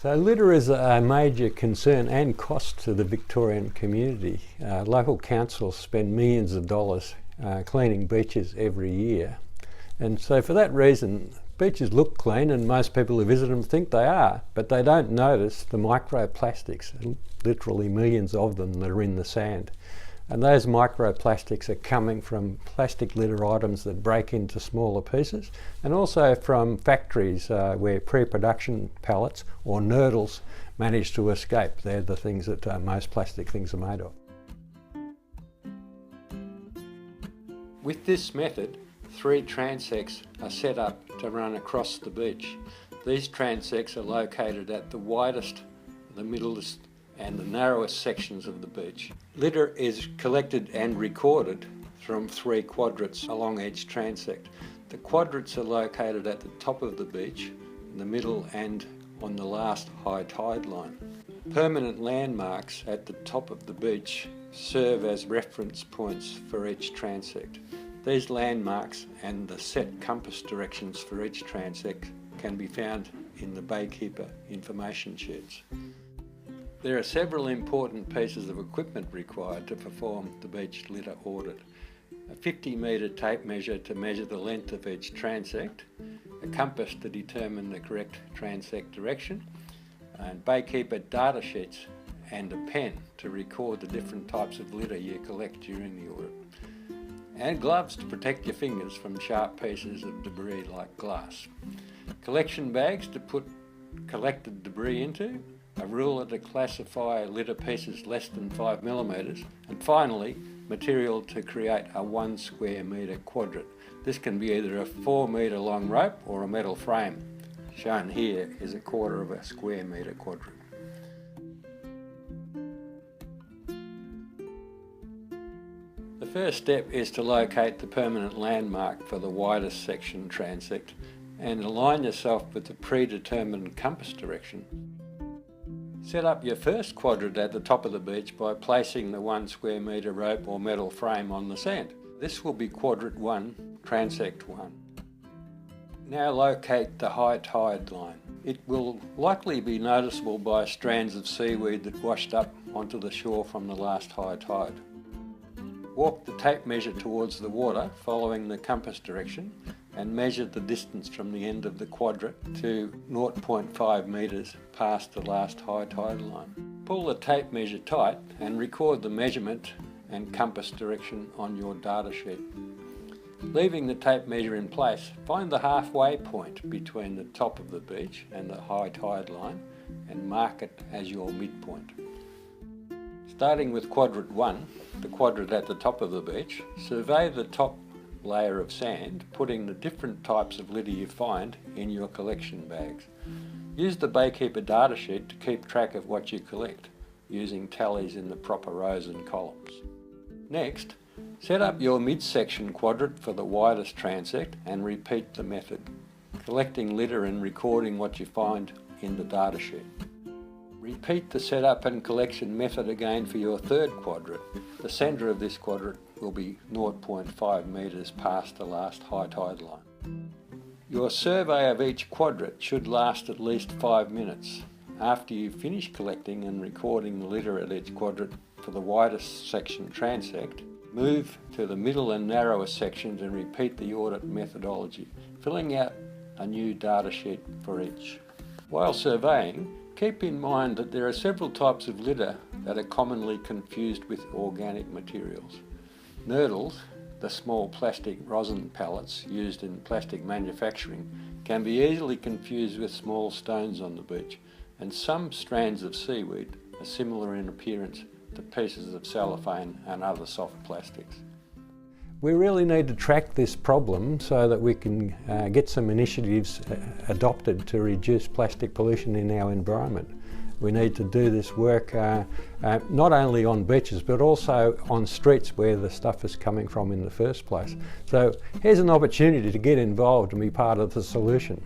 So litter is a major concern and cost to the Victorian community. Local councils spend millions of dollars cleaning beaches every year. And so for that reason, beaches look clean and most people who visit them think they are, but they don't notice the microplastics, literally millions of them that are in the sand. And those microplastics are coming from plastic litter items that break into smaller pieces, and also from factories where pre-production pallets or nurdles manage to escape. They're the things that most plastic things are made of. With this method, 3 transects are set up to run across the beach. These transects are located at the widest, the middlest and the narrowest sections of the beach. Litter is collected and recorded from 3 quadrats along each transect. The quadrats are located at the top of the beach, in the middle and on the last high tide line. Permanent landmarks at the top of the beach serve as reference points for each transect. These landmarks and the set compass directions for each transect can be found in the Baykeeper information sheets. There are several important pieces of equipment required to perform the beach litter audit. A 50-metre tape measure to measure the length of each transect, a compass to determine the correct transect direction, and Baykeeper data sheets and a pen to record the different types of litter you collect during the audit. And gloves to protect your fingers from sharp pieces of debris like glass. Collection bags to put collected debris into, a ruler to classify litter pieces less than 5 millimetres, and finally, material to create a 1 square metre quadrat. This can be either a 4 metre long rope or a metal frame. Shown here is a 1/4 of a square metre quadrat. The first step is to locate the permanent landmark for the widest section transect and align yourself with the predetermined compass direction. Set up your first quadrant at the top of the beach by placing the 1 square metre rope or metal frame on the sand. This will be quadrant 1, transect 1. Now locate the high tide line. It will likely be noticeable by strands of seaweed that washed up onto the shore from the last high tide. Walk the tape measure towards the water following the compass direction and measure the distance from the end of the quadrat to 0.5 metres past the last high tide line. Pull the tape measure tight and record the measurement and compass direction on your data sheet. Leaving the tape measure in place, find the halfway point between the top of the beach and the high tide line and mark it as your midpoint. Starting with quadrant 1, the quadrant at the top of the beach, survey the top layer of sand, putting the different types of litter you find in your collection bags. Use the Baykeeper data sheet to keep track of what you collect, using tallies in the proper rows and columns. Next, set up your midsection quadrant for the widest transect and repeat the method, collecting litter and recording what you find in the data sheet. Repeat the setup and collection method again for your third quadrant. The centre of this quadrant will be 0.5 metres past the last high tide line. Your survey of each quadrant should last at least 5 minutes. After you finish collecting and recording the litter at each quadrant for the widest section transect, move to the middle and narrowest sections and repeat the audit methodology, filling out a new data sheet for each. While surveying, keep in mind that there are several types of litter that are commonly confused with organic materials. Nurdles, the small plastic rosin pellets used in plastic manufacturing, can be easily confused with small stones on the beach, and some strands of seaweed are similar in appearance to pieces of cellophane and other soft plastics. We really need to track this problem so that we can get some initiatives adopted to reduce plastic pollution in our environment. We need to do this work not only on beaches but also on streets where the stuff is coming from in the first place. So here's an opportunity to get involved and be part of the solution.